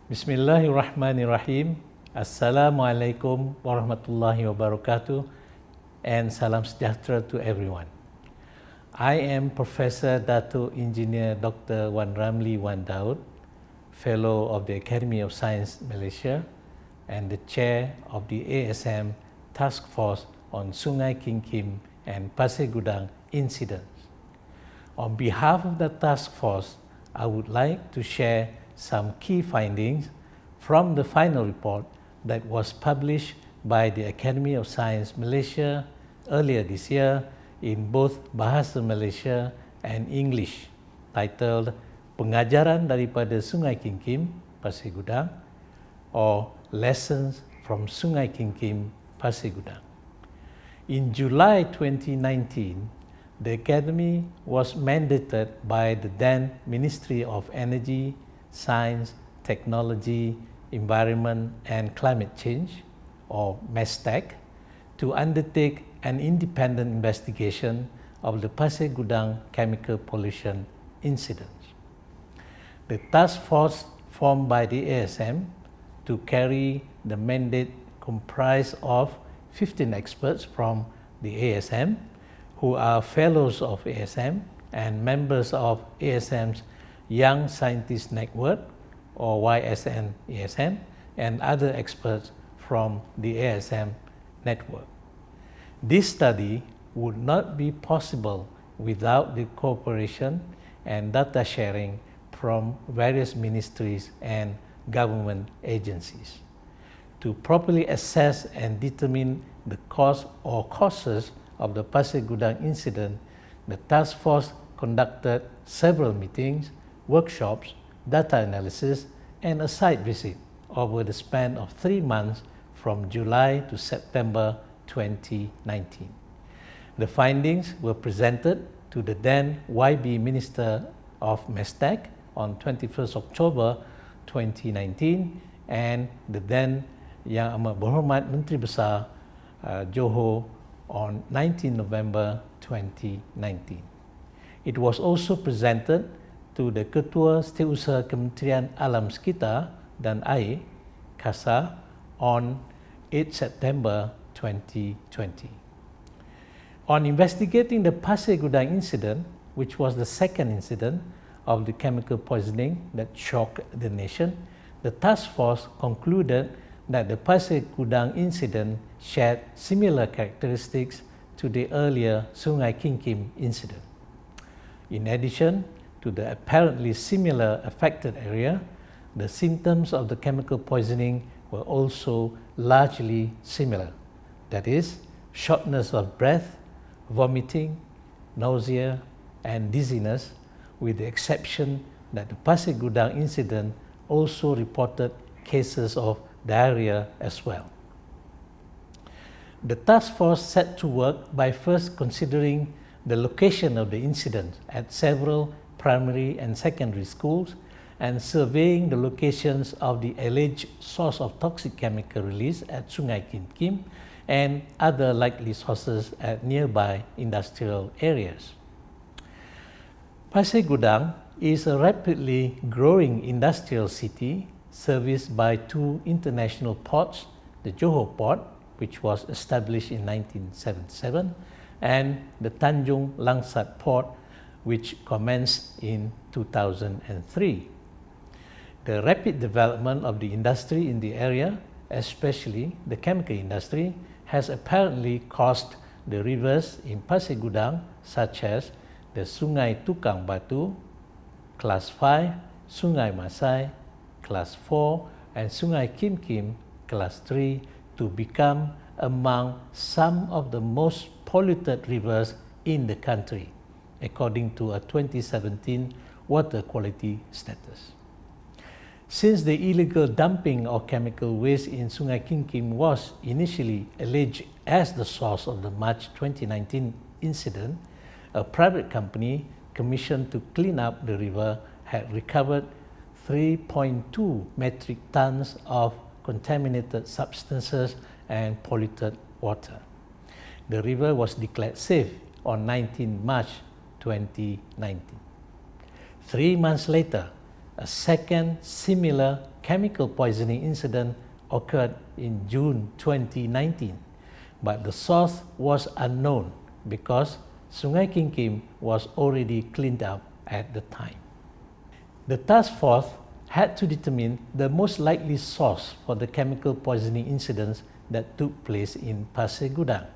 Bismillahirrahmanirrahim. Assalamualaikum warahmatullahi wabarakatuh, and salam sejahtera to everyone. I am Professor Dato Engineer Dr. Wan Ramli Wan Daud, Fellow of the Academy of Science Malaysia and the Chair of the ASM Task Force on Sungai King Kim and Pasir Gudang incidents. On behalf of the task force, I would like to share some key findings from the final report that was published by the Academy of Science Malaysia earlier this year in both Bahasa Malaysia and English, titled Pengajaran daripada Sungai King Kim, Pasir Gudang, or Lessons from Sungai King Kim, Pasir Gudang. In July 2019, the Academy was mandated by the then Ministry of Energy, Science, Technology, Environment and Climate Change, or MESTEC, to undertake an independent investigation of the Pasir Gudang chemical pollution incidents. The task force formed by the ASM to carry the mandate comprised of 15 experts from the ASM, who are fellows of ASM and members of ASM's Young Scientist Network, or YSN-ASM, and other experts from the ASM network. This study would not be possible without the cooperation and data sharing from various ministries and government agencies. To properly assess and determine the cause or causes of the Pasir Gudang incident, the task force conducted several meetings, workshops, data analysis, and a site visit over the span of 3 months from July to September 2019. The findings were presented to the then YB Minister of MESTEC on 21st October 2019 and the then Yang Amat Berhormat Menteri Besar Johor on 19 November 2019. It was also presented to the Ketua Setiausaha Kementerian Alam Sekitar dan Air, KASA, on 8 September 2020. On investigating the Pasir Gudang incident, which was the second incident of the chemical poisoning that shocked the nation, the task force concluded that the Pasir Gudang incident shared similar characteristics to the earlier Sungai King Kim incident. In addition to the apparently similar affected area, the symptoms of the chemical poisoning were also largely similar. That is, shortness of breath, vomiting, nausea, and dizziness, with the exception that the Pasir Gudang incident also reported cases of diarrhea as well. The task force set to work by first considering the location of the incident at several primary and secondary schools and surveying the locations of the alleged source of toxic chemical release at Sungai King Kim and other likely sources at nearby industrial areas. Pasir Gudang is a rapidly growing industrial city serviced by two international ports, the Johor Port, which was established in 1977, and the Tanjung Langsat Port, which commenced in 2003. The rapid development of the industry in the area, especially the chemical industry, has apparently caused the rivers in Pasir Gudang, such as the Sungai Tukang Batu, Class 5, Sungai Masai, Class 4, and Sungai Kim Kim, Class 3, to become among some of the most polluted rivers in the country, according to a 2017 water quality status. Since the illegal dumping of chemical waste in Sungai King Kim was initially alleged as the source of the March 2019 incident, a private company commissioned to clean up the river had recovered 3.2 metric tons of contaminated substances and polluted water. The river was declared safe on 19 March 2019. 3 months later, a second similar chemical poisoning incident occurred in June 2019, but the source was unknown because Sungai King Kim was already cleaned up at the time. The task force had to determine the most likely source for the chemical poisoning incidents that took place in Pasir Gudang.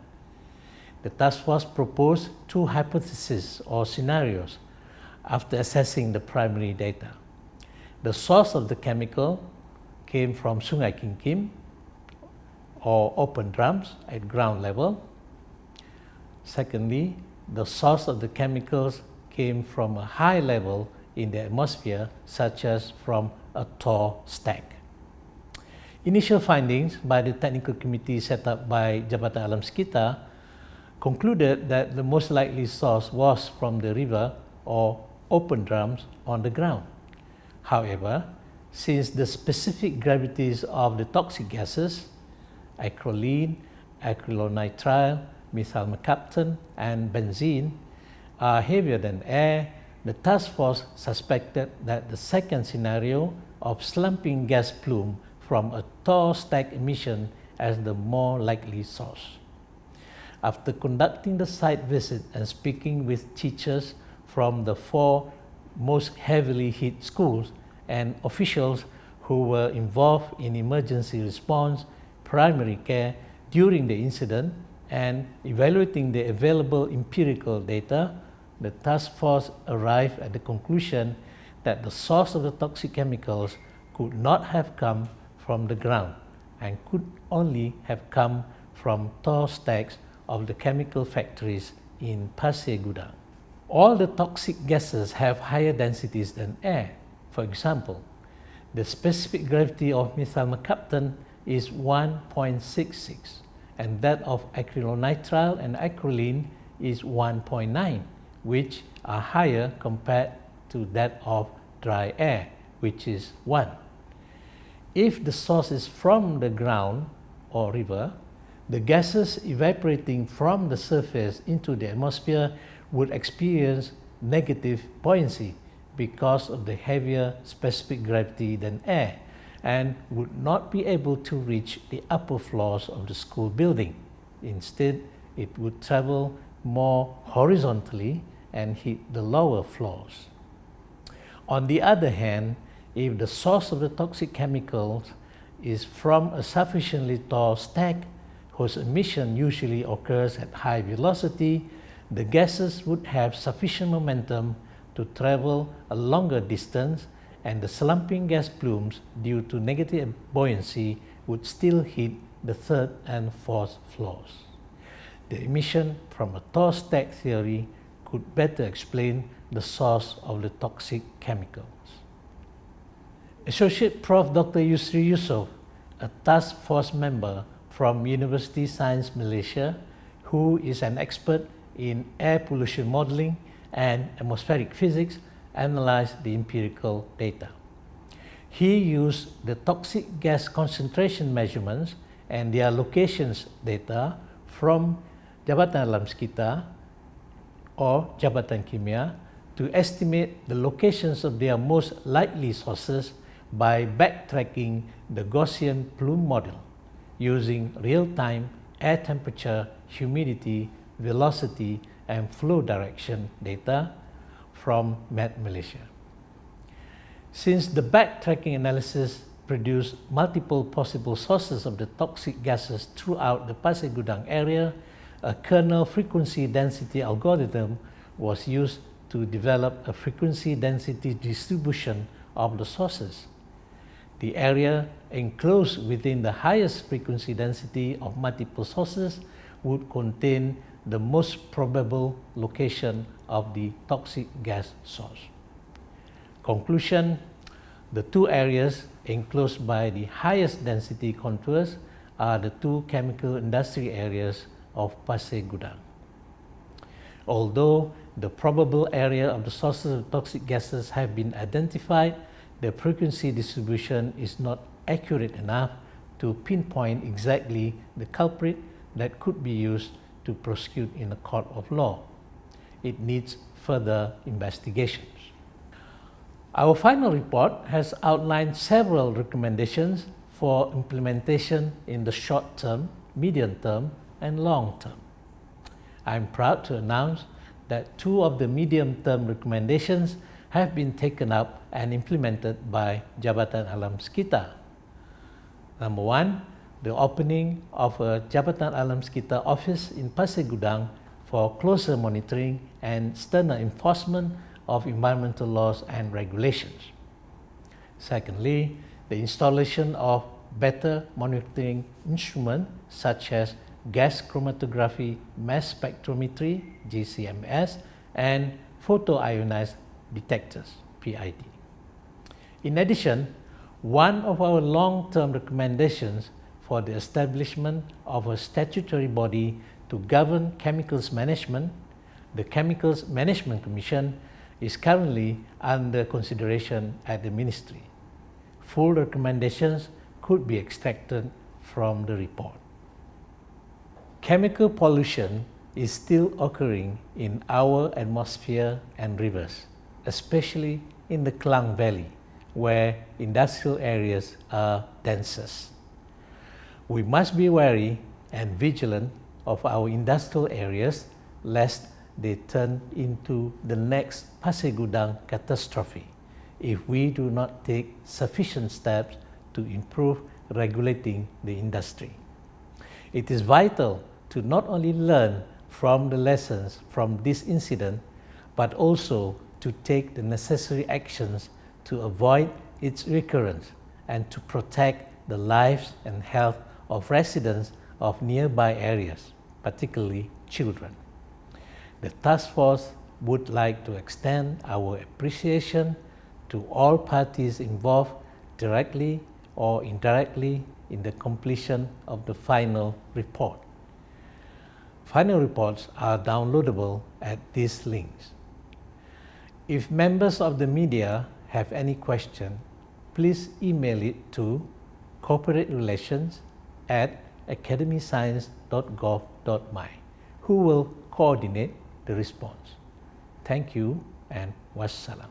The task force proposed two hypotheses or scenarios after assessing the primary data. The source of the chemical came from Sungai King Kim or open drums at ground level. Secondly, the source of the chemicals came from a high level in the atmosphere, such as from a tall stack. Initial findings by the technical committee set up by Jabatan Alam Sekitar concluded that the most likely source was from the river or open drums on the ground. However, since the specific gravities of the toxic gases, acrolein, acrylonitrile, methyl mercaptan, and benzene, are heavier than air, the task force suspected that the second scenario of slumping gas plume from a tall stack emission as the more likely source. After conducting the site visit and speaking with teachers from the 4 most heavily hit schools and officials who were involved in emergency response, primary care during the incident, and evaluating the available empirical data, the task force arrived at the conclusion that the source of the toxic chemicals could not have come from the ground and could only have come from tall stacks of the chemical factories in Pasir Gudang. All the toxic gases have higher densities than air. For example, the specific gravity of methyl mercaptan is 1.66, and that of acrylonitrile and acrolein is 1.9, which are higher compared to that of dry air, which is 1. If the source is from the ground or river, the gases evaporating from the surface into the atmosphere would experience negative buoyancy because of the heavier specific gravity than air, and would not be able to reach the upper floors of the school building. Instead, it would travel more horizontally and hit the lower floors. On the other hand, if the source of the toxic chemicals is from a sufficiently tall stack, whose emission usually occurs at high velocity, the gases would have sufficient momentum to travel a longer distance, and the slumping gas plumes due to negative buoyancy would still hit the 3rd and 4th floors. The emission from a tall stack theory could better explain the source of the toxic chemicals. Associate Prof. Dr. Yusri Yusof, a task force member from University Science Malaysia, who is an expert in air pollution modeling and atmospheric physics, analyzed the empirical data. He used the toxic gas concentration measurements and their locations data from Jabatan Alam Sekitar or Jabatan Kimia to estimate the locations of their most likely sources by backtracking the Gaussian plume model using real-time air temperature, humidity, velocity, and flow direction data from Met Malaysia. Since the backtracking analysis produced multiple possible sources of the toxic gases throughout the Pasir Gudang area, a kernel frequency density algorithm was used to develop a frequency density distribution of the sources. The area enclosed within the highest frequency density of multiple sources would contain the most probable location of the toxic gas source. Conclusion: the two areas enclosed by the highest density contours are the two chemical industry areas of Pasir Gudang. Although the probable area of the sources of toxic gases have been identified, the frequency distribution is not accurate enough to pinpoint exactly the culprit that could be used to prosecute in a court of law. It needs further investigations. Our final report has outlined several recommendations for implementation in the short term, medium term, and long term. I'm proud to announce that 2 of the medium-term recommendations have been taken up and implemented by Jabatan Alam Sekitar. Number 1, the opening of a Jabatan Alam Sekitar office in Pasir Gudang for closer monitoring and sterner enforcement of environmental laws and regulations. Secondly, the installation of better monitoring instruments such as gas chromatography mass spectrometry (GCMS) and photoionized detectors (PID). In addition, one of our long-term recommendations for the establishment of a statutory body to govern chemicals management, the Chemicals Management Commission, is currently under consideration at the Ministry. Full recommendations could be extracted from the report. Chemical pollution is still occurring in our atmosphere and rivers, especially in the Klang Valley, where industrial areas are densest. We must be wary and vigilant of our industrial areas lest they turn into the next Pasir Gudang catastrophe if we do not take sufficient steps to improve regulating the industry. It is vital to not only learn from the lessons from this incident, but also to take the necessary actions to avoid its recurrence and to protect the lives and health of residents of nearby areas, particularly children. The task force would like to extend our appreciation to all parties involved directly or indirectly in the completion of the final report. Final reports are downloadable at these links. If members of the media have any question, please email it to corporaterelations@academyscience.gov.my, who will coordinate the response. Thank you and wassalam.